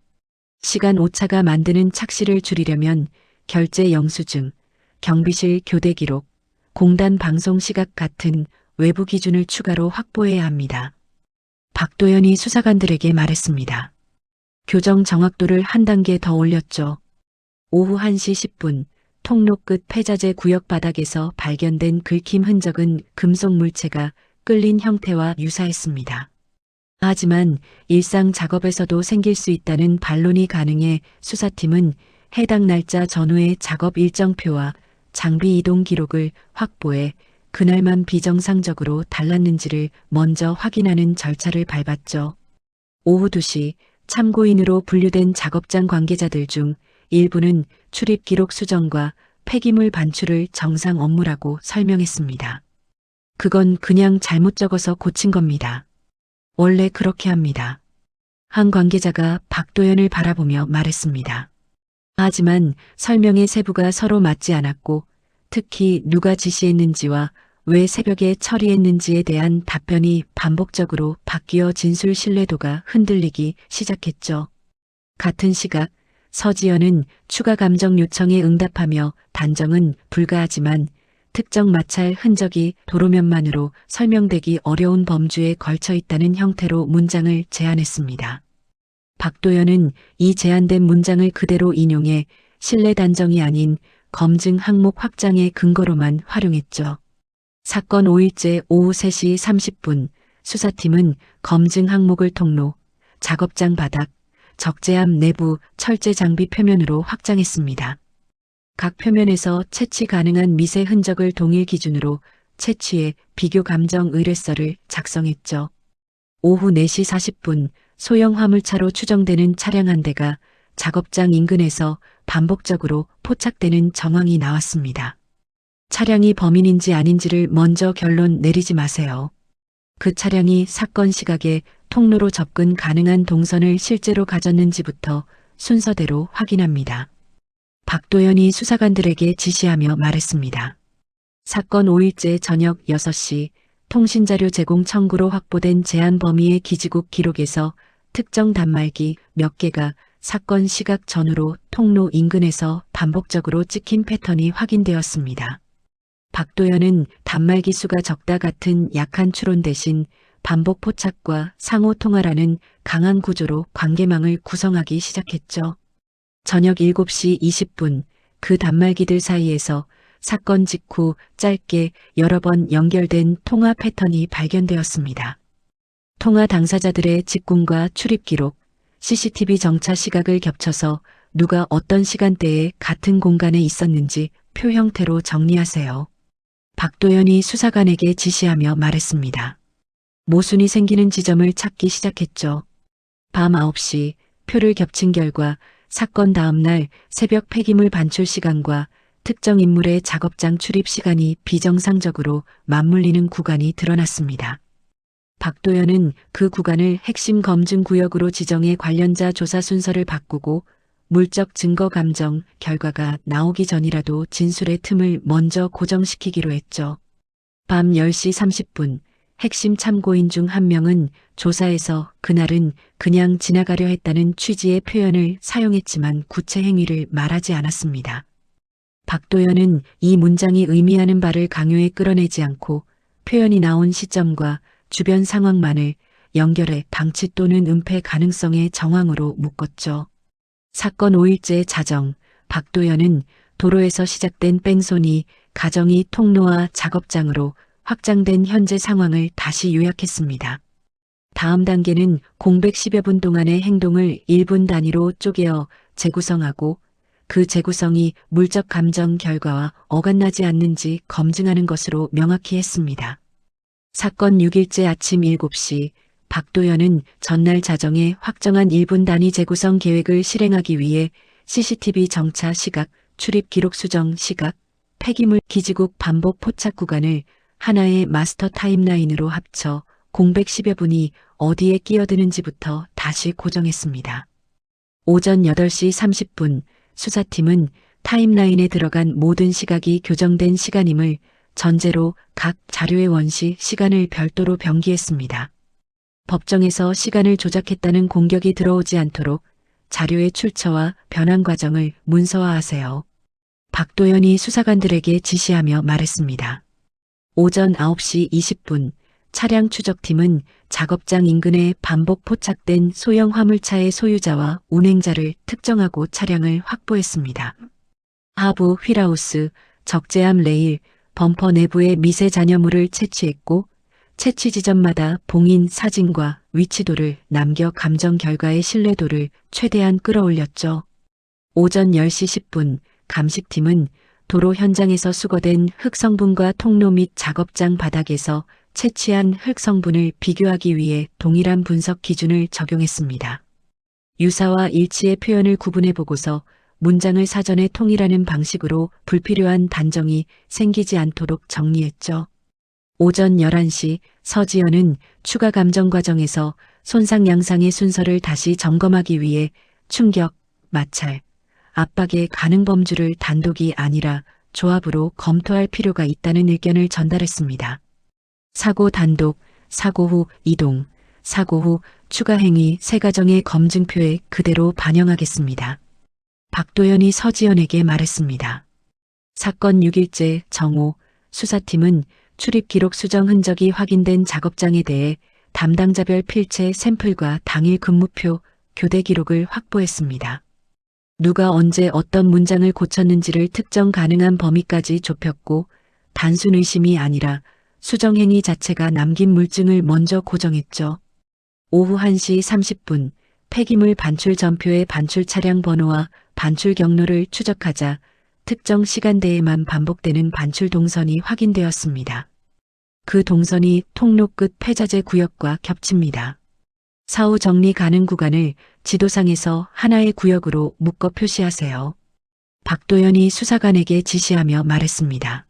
시간 오차가 만드는 착시를 줄이려면 결제 영수증, 경비실 교대 기록, 공단 방송 시각 같은 외부 기준을 추가로 확보해야 합니다. 박도연이 수사관들에게 말했습니다. 교정 정확도를 한 단계 더 올렸죠. 오후 1시 10분 통로 끝 폐자재 구역 바닥에서 발견된 긁힘 흔적은 금속 물체가 끌린 형태와 유사했습니다. 하지만 일상 작업에서도 생길 수 있다는 반론이 가능해 수사팀은 해당 날짜 전후의 작업 일정표와 장비 이동 기록을 확보해 그날만 비정상적으로 달랐는지를 먼저 확인하는 절차를 밟았죠. 오후 2시 참고인으로 분류된 작업장 관계자들 중 일부는 출입 기록 수정과 폐기물 반출을 정상 업무라고 설명했습니다. 그건 그냥 잘못 적어서 고친 겁니다. 원래 그렇게 합니다. 한 관계자가 박도연을 바라보며 말했습니다. 하지만 설명의 세부가 서로 맞지 않았고 특히 누가 지시했는지와 왜 새벽에 처리했는지에 대한 답변이 반복적으로 바뀌어 진술 신뢰도가 흔들리기 시작했죠. 같은 시각 서지연은 추가 감정 요청에 응답하며 단정은 불가하지만 특정 마찰 흔적이 도로면만으로 설명되기 어려운 범주에 걸쳐 있다는 형태로 문장을 제안했습니다. 박도연은 이 제안된 문장을 그대로 인용해 신뢰 단정이 아닌 검증 항목 확장의 근거로만 활용했죠. 사건 5일째 오후 3시 30분 수사팀은 검증 항목을 통로, 작업장 바닥, 적재함 내부 철제 장비 표면으로 확장했습니다. 각 표면에서 채취 가능한 미세 흔적을 동일 기준으로 채취해 비교 감정 의뢰서를 작성했죠. 오후 4시 40분 소형 화물차로 추정되는 차량 한 대가 작업장 인근에서 반복적으로 포착되는 정황이 나왔습니다. 차량이 범인인지 아닌지를 먼저 결론 내리지 마세요. 그 차량이 사건 시각에 통로로 접근 가능한 동선을 실제로 가졌는지부터 순서대로 확인합니다. 박도연이 수사관들에게 지시하며 말했습니다. 사건 5일째 저녁 6시 통신자료 제공 청구로 확보된 제한 범위의 기지국 기록에서 특정 단말기 몇 개가 사건 시각 전후로 통로 인근에서 반복적으로 찍힌 패턴이 확인되었습니다. 박도연은 단말기 수가 적다 같은 약한 추론 대신 반복 포착과 상호 통화라는 강한 구조로 관계망을 구성하기 시작했죠. 저녁 7시 20분 그 단말기들 사이에서 사건 직후 짧게 여러 번 연결된 통화 패턴이 발견되었습니다. 통화 당사자들의 직군과 출입 기록, CCTV 정차 시각을 겹쳐서 누가 어떤 시간대에 같은 공간에 있었는지 표 형태로 정리하세요. 박도연이 수사관에게 지시하며 말했습니다. 모순이 생기는 지점을 찾기 시작했죠. 밤 9시 표를 겹친 결과 사건 다음 날 새벽 폐기물 반출 시간과 특정 인물의 작업장 출입 시간이 비정상적으로 맞물리는 구간이 드러났습니다. 박도연은 그 구간을 핵심 검증 구역으로 지정해 관련자 조사 순서를 바꾸고 물적 증거 감정 결과가 나오기 전이라도 진술의 틈을 먼저 고정시키기로 했죠. 밤 10시 30분 핵심 참고인 중 한 명은 조사에서 그날은 그냥 지나가려 했다는 취지의 표현을 사용했지만 구체 행위를 말하지 않았습니다. 박도연은 이 문장이 의미하는 바를 강요에 끌어내지 않고 표현이 나온 시점과 주변 상황만을 연결해 방치 또는 은폐 가능성의 정황으로 묶었죠. 사건 5일째 자정, 박도연은 도로에서 시작된 뺑소니, 가정이 통로와 작업장으로 확장된 현재 상황을 다시 요약했습니다. 다음 단계는 공백 10여 분 동안의 행동을 1분 단위로 쪼개어 재구성하고 그 재구성이 물적 감정 결과와 어긋나지 않는지 검증하는 것으로 명확히 했습니다. 사건 6일째 아침 7시 박도연은 전날 자정에 확정한 1분 단위 재구성 계획을 실행하기 위해 CCTV 정차 시각, 출입 기록 수정 시각, 폐기물 기지국 반복 포착 구간을 하나의 마스터 타임라인으로 합쳐 공백 10여 분이 어디에 끼어드는지부터 다시 고정했습니다. 오전 8시 30분 수사팀은 타임라인에 들어간 모든 시각이 교정된 시간임을 전제로 각 자료의 원시 시간을 별도로 병기했습니다. 법정에서 시간을 조작했다는 공격이 들어오지 않도록 자료의 출처와 변환 과정을 문서화하세요. 박도연이 수사관들에게 지시하며 말했습니다. 오전 9시 20분 차량 추적팀은 작업장 인근에 반복 포착된 소형 화물차의 소유자와 운행자를 특정하고 차량을 확보했습니다. 하부 휠하우스, 적재함 레일, 범퍼 내부의 미세 잔여물을 채취했고 채취 지점마다 봉인 사진과 위치도를 남겨 감정 결과의 신뢰도를 최대한 끌어올렸죠. 오전 10시 10분 감식팀은 도로 현장에서 수거된 흙 성분과 통로 및 작업장 바닥에서 채취한 흙 성분을 비교하기 위해 동일한 분석 기준을 적용했습니다. 유사와 일치의 표현을 구분해 보고서 문장을 사전에 통일하는 방식으로 불필요한 단정이 생기지 않도록 정리했죠. 오전 11시 서지연은 추가 감정 과정에서 손상 양상의 순서를 다시 점검하기 위해 충격, 마찰, 압박의 가능 범주를 단독이 아니라 조합으로 검토할 필요가 있다는 의견을 전달했습니다. 사고 단독, 사고 후 이동, 사고 후 추가 행위 세 가정의 검증표에 그대로 반영하겠습니다. 박도연이 서지연에게 말했습니다. 사건 6일째 정오 수사팀은 출입 기록 수정 흔적이 확인된 작업장에 대해 담당자별 필체 샘플과 당일 근무표, 교대 기록을 확보했습니다. 누가 언제 어떤 문장을 고쳤는지를 특정 가능한 범위까지 좁혔고 단순 의심이 아니라 수정 행위 자체가 남긴 물증을 먼저 고정했죠. 오후 1시 30분 폐기물 반출 전표의 반출 차량 번호와 반출 경로를 추적하자 특정 시간대에만 반복되는 반출 동선이 확인되었습니다. 그 동선이 통로 끝 폐자재 구역과 겹칩니다. 사후 정리 가능 구간을 지도상에서 하나의 구역으로 묶어 표시하세요. 박도연이 수사관에게 지시하며 말했습니다.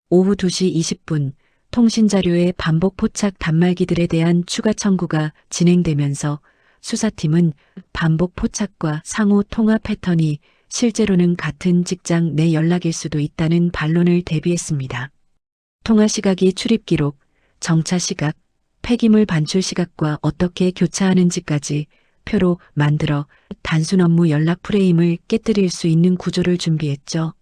오후 2시 20분 통신자료의 반복 포착 단말기들에 대한 추가 청구가 진행되면서 수사팀은 반복 포착과 상호 통화 패턴이 실제로는 같은 직장 내 연락일 수도 있다는 반론을 대비했습니다. 통화 시각이 출입 기록, 정차 시각, 폐기물 반출 시각과 어떻게 교차하는지까지 표로 만들어 단순 업무 연락 프레임을 깨뜨릴 수 있는 구조를 준비했죠.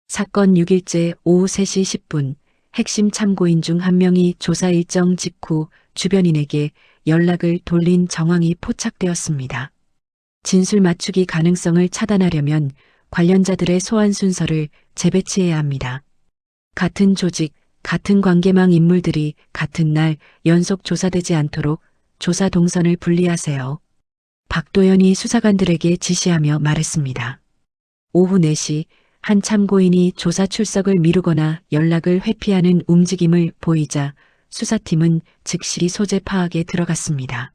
사건 6일째 오후 3시 10분 핵심 참고인 중 한 명이 조사 일정 직후 주변인에게 연락을 돌린 정황이 포착되었습니다. 진술 맞추기 가능성을 차단하려면 관련자들의 소환 순서를 재배치해야 합니다. 같은 조직, 같은 관계망 인물들이 같은 날 연속 조사되지 않도록 조사 동선을 분리하세요. 박도연이 수사관들에게 지시하며 말했습니다. 오후 4시 한 참고인이 조사 출석을 미루거나 연락을 회피하는 움직임을 보이자 수사팀은 즉시 소재 파악에 들어갔습니다.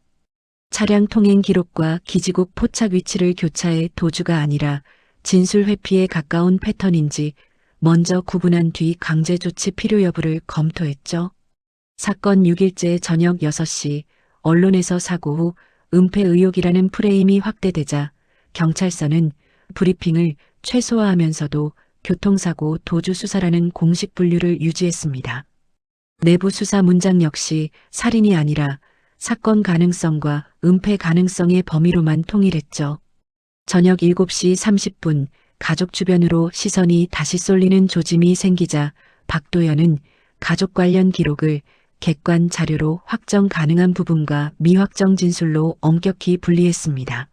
차량 통행 기록과 기지국 포착 위치를 교차해 도주가 아니라 진술 회피에 가까운 패턴인지 먼저 구분한 뒤 강제 조치 필요 여부를 검토했죠. 사건 6일째 저녁 6시 언론에서 사고 후 은폐 의혹이라는 프레임이 확대되자 경찰서는 브리핑을 최소화하면서도 교통사고 도주 수사라는 공식 분류를 유지했습니다. 내부 수사 문장 역시 살인이 아니라 사건 가능성과 은폐 가능성의 범위로만 통일했죠. 저녁 7시 30분 가족 주변으로 시선이 다시 쏠리는 조짐이 생기자 박도연은 가족 관련 기록을 객관 자료로 확정 가능한 부분과 미확정 진술로 엄격히 분리했습니다.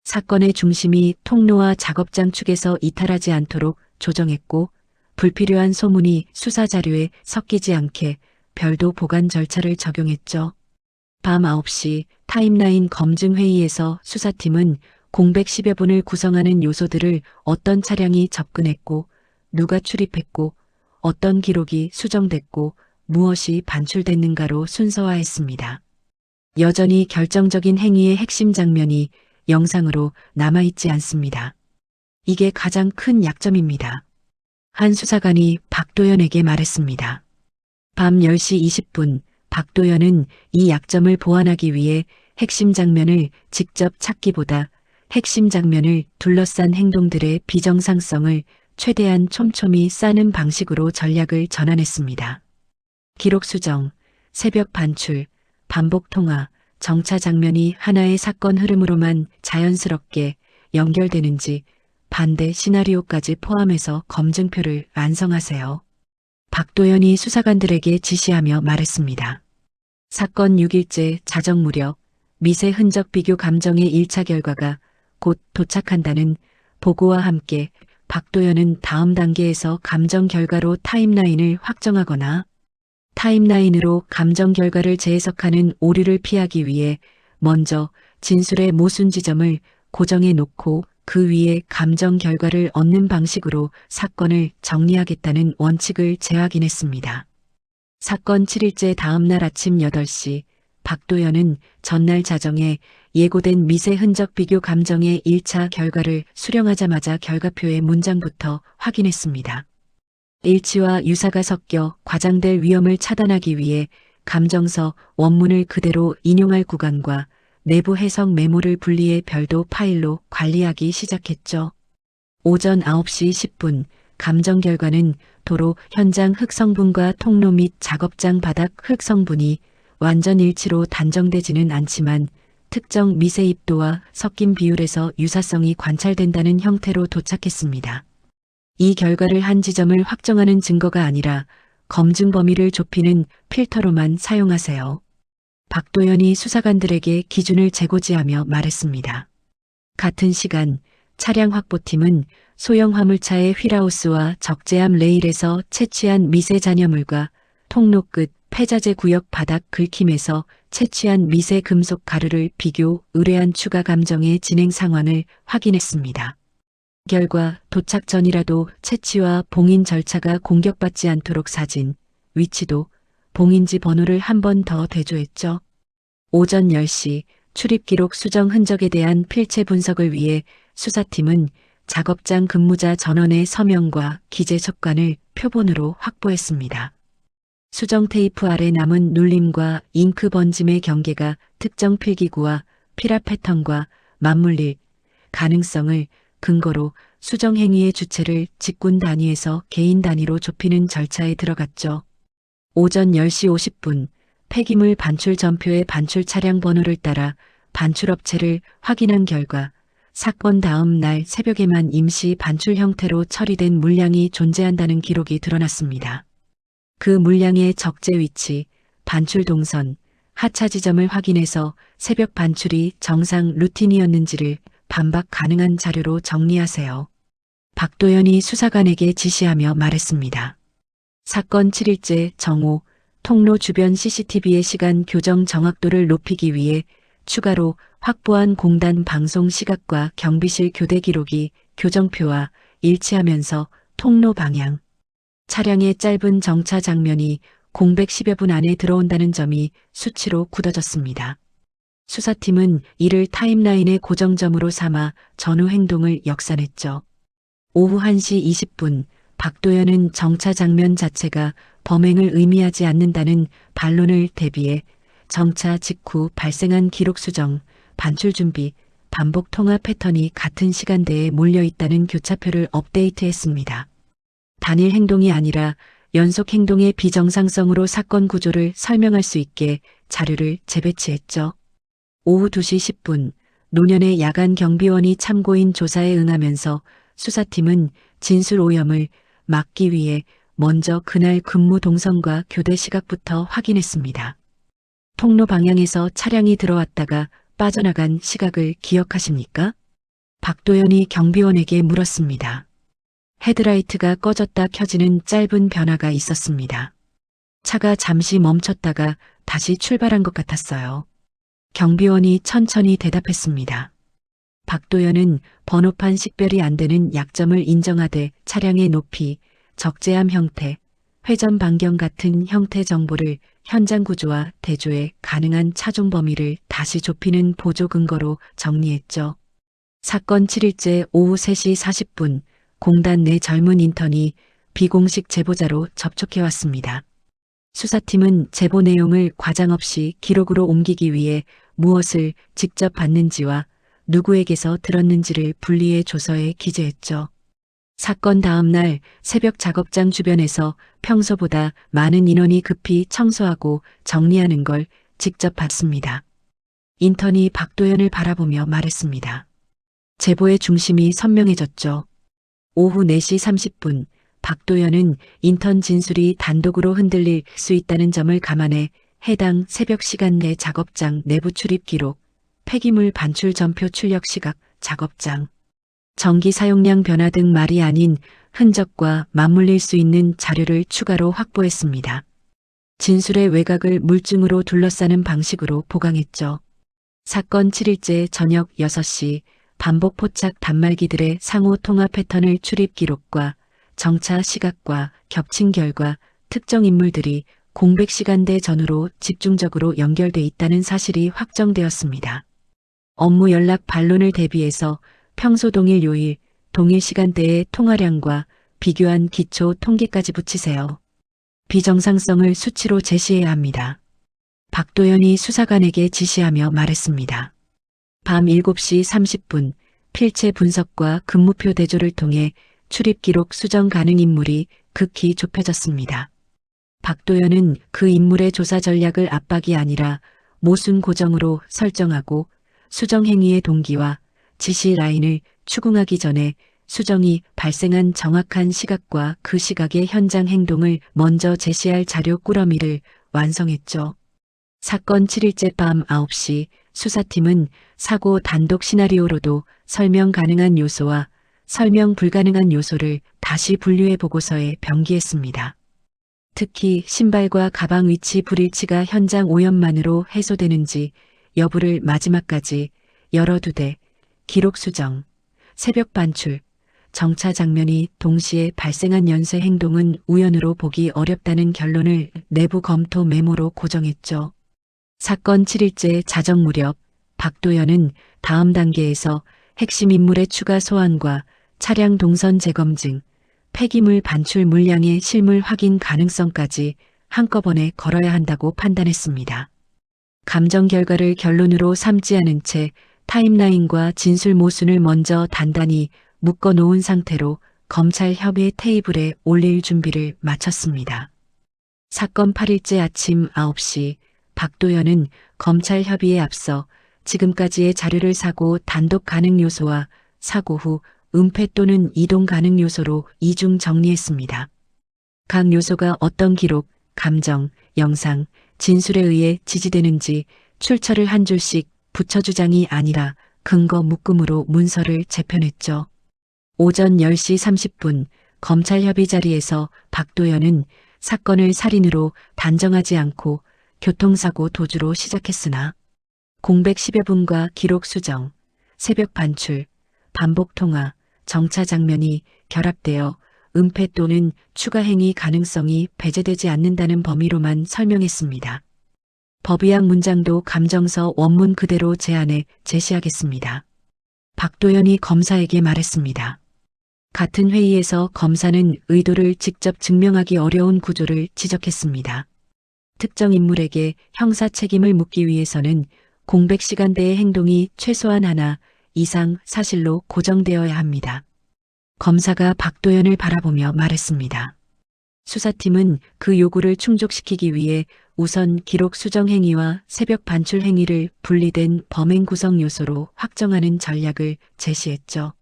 사건의 중심이 통로와 작업장 측에서 이탈하지 않도록 조정했고 불필요한 소문이 수사 자료에 섞이지 않게 별도 보관 절차를 적용했죠. 밤 9시 타임라인 검증 회의에서 수사팀은 공백 10여 분을 구성하는 요소들을 어떤 차량이 접근했고 누가 출입했고 어떤 기록이 수정됐고 무엇이 반출됐는가로 순서화했습니다. 여전히 결정적인 행위의 핵심 장면이 영상으로 남아있지 않습니다. 이게 가장 큰 약점입니다. 한 수사관이 박도연에게 말했습니다. 밤 10시 20분 박도연은 이 약점을 보완하기 위해 핵심 장면을 직접 찾기보다 핵심 장면을 둘러싼 행동들의 비정상성을 최대한 촘촘히 싸는 방식으로 전략을 전환했습니다. 기록 수정, 새벽 반출, 반복 통화, 정차 장면이 하나의 사건 흐름으로만 자연스럽게 연결되는지 반대 시나리오까지 포함해서 검증표를 완성하세요. 박도연이 수사관들에게 지시하며 말했습니다. 사건 6일째 자정 무렵 미세 흔적 비교 감정의 1차 결과가 곧 도착한다는 보고와 함께 박도연은 다음 단계에서 감정 결과로 타임라인을 확정하거나 타임라인으로 감정 결과를 재해석하는 오류를 피하기 위해 먼저 진술의 모순 지점을 고정해 놓고 그 위에 감정 결과를 얻는 방식으로 사건을 정리하겠다는 원칙을 재확인했습니다. 사건 7일째 다음 날 아침 8시 박도연은 전날 자정에 예고된 미세 흔적 비교 감정의 1차 결과를 수령하자마자 결과표의 문장부터 확인했습니다. 일치와 유사가 섞여 과장될 위험을 차단하기 위해 감정서 원문을 그대로 인용할 구간과 내부 해석 메모를 분리해 별도 파일로 관리하기 시작했죠. 오전 9시 10분 감정 결과는 도로 현장 흙성분과 통로 및 작업장 바닥 흙성분이 완전 일치로 단정되지는 않지만 특정 미세 입도와 섞인 비율에서 유사성이 관찰된다는 형태로 도착했습니다. 이 결과를 한 지점을 확정하는 증거가 아니라 검증 범위를 좁히는 필터로만 사용하세요. 박도연이 수사관들에게 기준을 재고지하며 말했습니다. 같은 시간 차량 확보팀은 소형 화물차의 휠하우스와 적재함 레일에서 채취한 미세 잔여물과 통로 끝 폐자재 구역 바닥 긁힘에서 채취한 미세 금속 가루를 비교 의뢰한 추가 감정의 진행 상황을 확인했습니다. 결과 도착 전이라도 채취와 봉인 절차가 공격받지 않도록 사진, 위치도 봉인지 번호를 한 번 더 대조했죠. 오전 10시 출입 기록 수정 흔적에 대한 필체 분석을 위해 수사팀은 작업장 근무자 전원의 서명과 기재 촉관을 표본으로 확보했습니다. 수정 테이프 아래 남은 눌림과 잉크 번짐의 경계가 특정 필기구와 필화 패턴과 맞물릴 가능성을 근거로 수정 행위의 주체를 직군 단위에서 개인 단위로 좁히는 절차에 들어갔죠. 오전 10시 50분 폐기물 반출 전표의 반출 차량 번호를 따라 반출업체를 확인한 결과 사건 다음 날 새벽에만 임시 반출 형태로 처리된 물량이 존재한다는 기록이 드러났습니다. 그 물량의 적재 위치, 반출 동선, 하차 지점을 확인해서 새벽 반출이 정상 루틴이었는지를 반박 가능한 자료로 정리하세요. 박도연이 수사관에게 지시하며 말했습니다. 사건 7일째 정오 통로 주변 CCTV의 시간 교정 정확도를 높이기 위해 추가로 확보한 공단 방송 시각과 경비실 교대 기록이 교정표와 일치하면서 통로 방향, 차량의 짧은 정차 장면이 공백 10여 분 안에 들어온다는 점이 수치로 굳어졌습니다. 수사팀은 이를 타임라인의 고정점으로 삼아 전후 행동을 역산했죠. 오후 1시 20분 박도연은 정차 장면 자체가 범행을 의미하지 않는다는 반론을 대비해 정차 직후 발생한 기록 수정, 반출 준비, 반복 통화 패턴이 같은 시간대에 몰려 있다는 교차표를 업데이트했습니다. 단일 행동이 아니라 연속 행동의 비정상성으로 사건 구조를 설명할 수 있게 자료를 재배치했죠. 오후 2시 10분 노년의 야간 경비원이 참고인 조사에 응하면서 수사팀은 진술 오염을 막기 위해 먼저 그날 근무 동선과 교대 시각부터 확인했습니다. 통로 방향에서 차량이 들어왔다가 빠져나간 시각을 기억하십니까? 박도연이 경비원에게 물었습니다. 헤드라이트가 꺼졌다 켜지는 짧은 변화가 있었습니다. 차가 잠시 멈췄다가 다시 출발한 것 같았어요. 경비원이 천천히 대답했습니다. 박도연은 번호판 식별이 안 되는 약점을 인정하되 차량의 높이, 적재함 형태, 회전 반경 같은 형태 정보를 현장 구조와 대조에 가능한 차종 범위를 다시 좁히는 보조 근거로 정리했죠. 사건 7일째 오후 3시 40분 공단 내 젊은 인턴이 비공식 제보자로 접촉해왔습니다. 수사팀은 제보 내용을 과장 없이 기록으로 옮기기 위해 무엇을 직접 봤는지와 누구에게서 들었는지를 분리해 조서에 기재했죠. 사건 다음 날 새벽 작업장 주변에서 평소보다 많은 인원이 급히 청소하고 정리하는 걸 직접 봤습니다. 인턴이 박도연을 바라보며 말했습니다. 제보의 중심이 선명해졌죠. 오후 4시 30분 박도연은 인턴 진술이 단독으로 흔들릴 수 있다는 점을 감안해 해당 새벽 시간 내 작업장 내부 출입 기록, 폐기물 반출 전표 출력 시각, 작업장, 전기 사용량 변화 등 말이 아닌 흔적과 맞물릴 수 있는 자료를 추가로 확보했습니다. 진술의 외곽을 물증으로 둘러싸는 방식으로 보강했죠. 사건 7일째 저녁 6시 반복 포착 단말기들의 상호 통화 패턴을 출입 기록과 정차 시각과 겹친 결과 특정 인물들이 공백 시간대 전후로 집중적으로 연결돼 있다는 사실이 확정되었습니다. 업무 연락 반론을 대비해서 평소 동일 요일, 동일 시간대의 통화량과 비교한 기초 통계까지 붙이세요. 비정상성을 수치로 제시해야 합니다. 박도연이 수사관에게 지시하며 말했습니다. 밤 7시 30분 필체 분석과 근무표 대조를 통해 출입 기록 수정 가능 인물이 극히 좁혀졌습니다. 박도연은 그 인물의 조사 전략을 압박이 아니라 모순 고정으로 설정하고 수정 행위의 동기와 지시 라인을 추궁하기 전에 수정이 발생한 정확한 시각과 그 시각의 현장 행동을 먼저 제시할 자료 꾸러미를 완성했죠. 사건 7일째 밤 9시 수사팀은 사고 단독 시나리오로도 설명 가능한 요소와 설명 불가능한 요소를 다시 분류해 보고서에 병기했습니다. 특히 신발과 가방 위치 불일치가 현장 오염만으로 해소되는지 여부를 마지막까지 열어두되 기록 수정, 새벽 반출, 정차 장면이 동시에 발생한 연쇄 행동은 우연으로 보기 어렵다는 결론을 내부 검토 메모로 고정했죠. 사건 7일째 자정 무렵 박도연은 다음 단계에서 핵심 인물의 추가 소환과 차량 동선 재검증, 폐기물 반출 물량의 실물 확인 가능성까지 한꺼번에 걸어야 한다고 판단했습니다. 감정 결과를 결론으로 삼지 않은 채 타임라인과 진술 모순을 먼저 단단히 묶어 놓은 상태로 검찰 협의 테이블에 올릴 준비를 마쳤습니다. 사건 8일째 아침 9시 박도연은 검찰 협의에 앞서 지금까지의 자료를 사고 단독 가능 요소와 사고 후 은폐 또는 이동 가능 요소로 이중 정리했습니다. 각 요소가 어떤 기록, 감정, 영상, 진술에 의해 지지되는지 출처를 한 줄씩 붙여 주장이 아니라 근거 묶음으로 문서를 재편했죠. 오전 10시 30분 검찰 협의 자리에서 박도연은 사건을 살인으로 단정하지 않고 교통사고 도주로 시작했으나 공백 10여 분과 기록 수정, 새벽 반출, 반복 통화, 정차 장면이 결합되어 은폐 또는 추가 행위 가능성이 배제되지 않는다는 범위로만 설명했습니다. 법의학 문장도 감정서 원문 그대로 제안해 제시하겠습니다. 박도연이 검사에게 말했습니다. 같은 회의에서 검사는 의도를 직접 증명하기 어려운 구조를 지적했습니다. 특정 인물에게 형사 책임을 묻기 위해서는 공백 시간대의 행동이 최소한 하나 이상 사실로 고정되어야 합니다. 검사가 박도연을 바라보며 말했습니다. 수사팀은 그 요구를 충족시키기 위해 우선 기록 수정 행위와 새벽 반출 행위를 분리된 범행 구성 요소로 확정하는 전략을 제시했죠.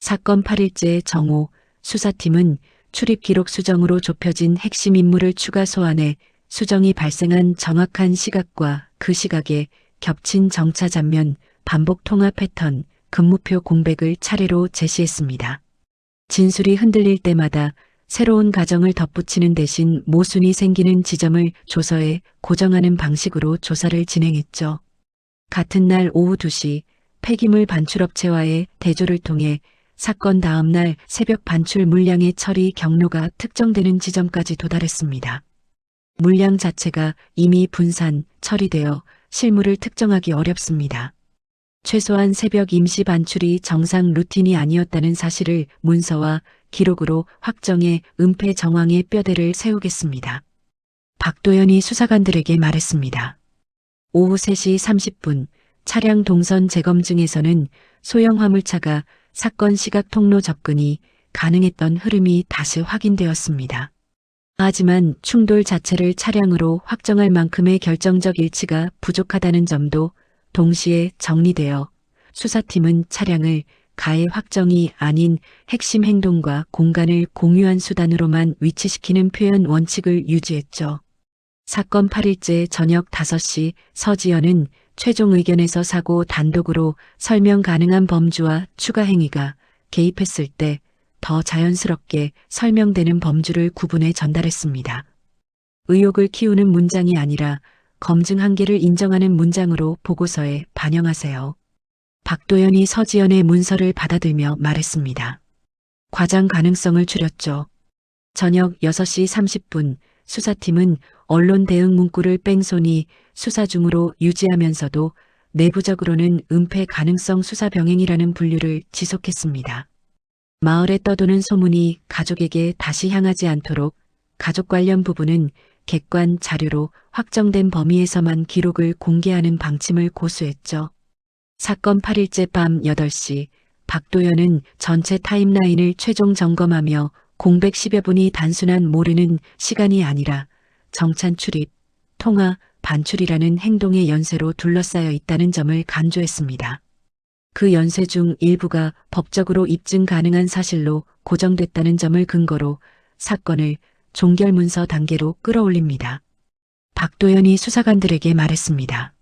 사건 8일째 정오 수사팀은 출입 기록 수정으로 좁혀진 핵심 인물을 추가 소환해 수정이 발생한 정확한 시각과 그 시각에 겹친 정차 장면, 반복 통화 패턴, 근무표 공백을 차례로 제시했습니다. 진술이 흔들릴 때마다 새로운 가정을 덧붙이는 대신 모순이 생기는 지점을 조서에 고정하는 방식으로 조사를 진행했죠. 같은 날 오후 2시 폐기물 반출업체와의 대조를 통해 사건 다음 날 새벽 반출 물량의 처리 경로가 특정되는 지점까지 도달했습니다. 물량 자체가 이미 분산, 처리되어 실물을 특정하기 어렵습니다. 최소한 새벽 임시 반출이 정상 루틴이 아니었다는 사실을 문서와 기록으로 확정해 은폐 정황의 뼈대를 세우겠습니다. 박도연이 수사관들에게 말했습니다. 오후 3시 30분 차량 동선 재검증에서는 소형 화물차가 사건 시각 통로 접근이 가능했던 흐름이 다시 확인되었습니다. 하지만 충돌 자체를 차량으로 확정할 만큼의 결정적 일치가 부족하다는 점도 동시에 정리되어 수사팀은 차량을 가해 확정이 아닌 핵심 행동과 공간을 공유한 수단으로만 위치시키는 표현 원칙을 유지했죠. 사건 8일째 저녁 5시 서지연은 최종 의견에서 사고 단독으로 설명 가능한 범주와 추가 행위가 개입했을 때 더 자연스럽게 설명되는 범주를 구분해 전달했습니다. 의혹을 키우는 문장이 아니라 검증 한계를 인정하는 문장으로 보고서에 반영하세요. 박도연이 서지연의 문서를 받아들며 말했습니다. 과장 가능성을 줄였죠. 저녁 6시 30분 수사팀은 언론 대응 문구를 뺑소니 수사 중으로 유지하면서도 내부적으로는 은폐 가능성 수사 병행이라는 분류를 지속했습니다. 마을에 떠도는 소문이 가족에게 다시 향하지 않도록 가족 관련 부분은 객관 자료로 확정된 범위에서만 기록을 공개하는 방침을 고수했죠. 사건 8일째 밤 8시 박도연은 전체 타임라인을 최종 점검하며 공백 10여 분이 단순한 모르는 시간이 아니라 정찬 출입, 통화, 반출이라는 행동의 연쇄로 둘러싸여 있다는 점을 강조했습니다. 그 연쇄 중 일부가 법적으로 입증 가능한 사실로 고정됐다는 점을 근거로 사건을 종결문서 단계로 끌어올립니다. 박도연이 수사관들에게 말했습니다.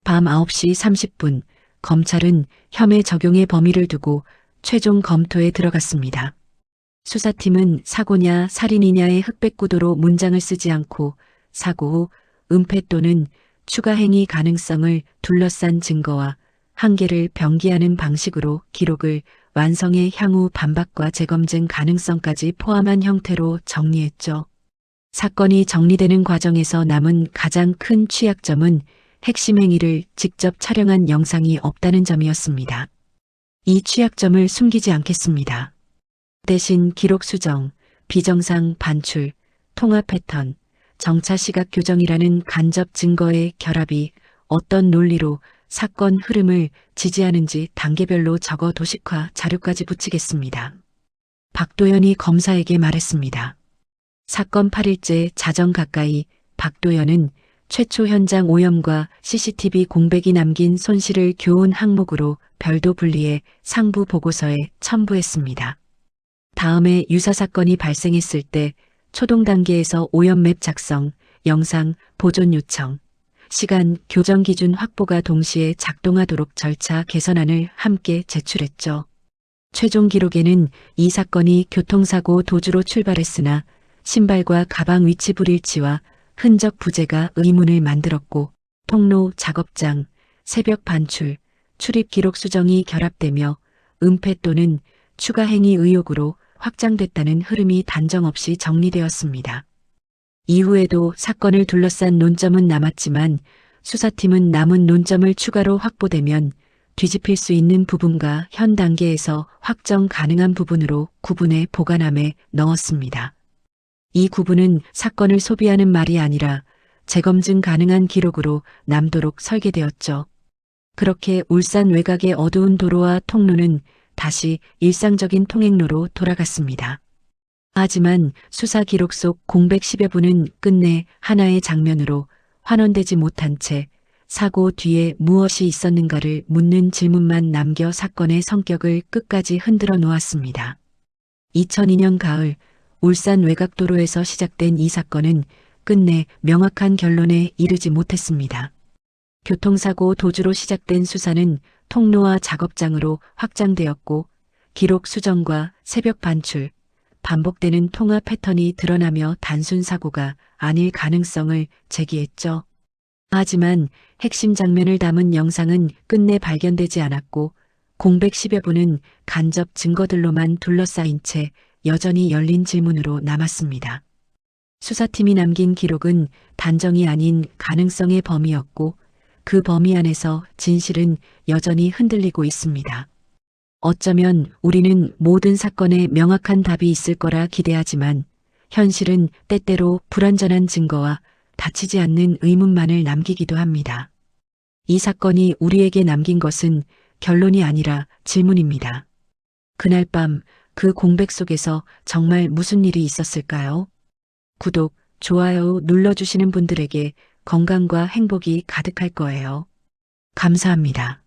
밤 9시 30분 검찰은 혐의 적용의 범위를 두고 최종 검토에 들어갔습니다. 수사팀은 사고냐 살인이냐의 흑백 구도로 문장을 쓰지 않고 사고 후 은폐 또는 추가 행위 가능성을 둘러싼 증거와 한계를 병기하는 방식으로 기록을 완성해 향후 반박과 재검증 가능성까지 포함한 형태로 정리했죠. 사건이 정리되는 과정에서 남은 가장 큰 취약점은 핵심 행위를 직접 촬영한 영상이 없다는 점이었습니다. 이 취약점을 숨기지 않겠습니다. 대신 기록 수정, 비정상 반출, 통화 패턴, 정차 시각 교정이라는 간접 증거의 결합이 어떤 논리로 사건 흐름을 지지하는지 단계별로 적어 도식화 자료까지 붙이겠습니다. 박도연이 검사에게 말했습니다. 사건 8일째 자정 가까이 박도연은 최초 현장 오염과 CCTV 공백이 남긴 손실을 교훈 항목으로 별도 분리해 상부 보고서에 첨부했습니다. 다음에 유사 사건이 발생했을 때 초동 단계에서 오염 맵 작성, 영상 보존 요청, 시간 교정 기준 확보가 동시에 작동하도록 절차 개선안을 함께 제출했죠. 최종 기록에는 이 사건이 교통사고 도주로 출발했으나 신발과 가방 위치 불일치와 흔적 부재가 의문을 만들었고 통로 작업장, 새벽 반출, 출입 기록 수정이 결합되며 은폐 또는 추가 행위 의혹으로 확장됐다는 흐름이 단정 없이 정리되었습니다. 이후에도 사건을 둘러싼 논점은 남았지만 수사팀은 남은 논점을 추가로 확보되면 뒤집힐 수 있는 부분과 현 단계에서 확정 가능한 부분으로 구분해 보관함에 넣었습니다. 이 구분은 사건을 소비하는 말이 아니라 재검증 가능한 기록으로 남도록 설계되었죠. 그렇게 울산 외곽의 어두운 도로와 통로는 다시 일상적인 통행로로 돌아갔습니다. 하지만 수사 기록 속 공백 10여 분은 끝내 하나의 장면으로 환원되지 못한 채 사고 뒤에 무엇이 있었는가를 묻는 질문만 남겨 사건의 성격을 끝까지 흔들어 놓았습니다. 2002년 가을 울산 외곽도로에서 시작된 이 사건은 끝내 명확한 결론에 이르지 못했습니다. 교통사고 도주로 시작된 수사는 통로와 작업장으로 확장되었고 기록 수정과 새벽 반출, 반복되는 통화 패턴이 드러나며 단순 사고가 아닐 가능성을 제기했죠. 하지만 핵심 장면을 담은 영상은 끝내 발견되지 않았고 공백 10여 분은 간접 증거들로만 둘러싸인 채 여전히 열린 질문으로 남았습니다. 수사팀이 남긴 기록은 단정이 아닌 가능성의 범위였고 그 범위 안에서 진실은 여전히 흔들리고 있습니다. 어쩌면 우리는 모든 사건에 명확한 답이 있을 거라 기대하지만 현실은 때때로 불완전한 증거와 닫히지 않는 의문만을 남기기도 합니다. 이 사건이 우리에게 남긴 것은 결론이 아니라 질문입니다. 그날 밤 그 공백 속에서 정말 무슨 일이 있었을까요? 구독, 좋아요 눌러주시는 분들에게 건강과 행복이 가득할 거예요. 감사합니다.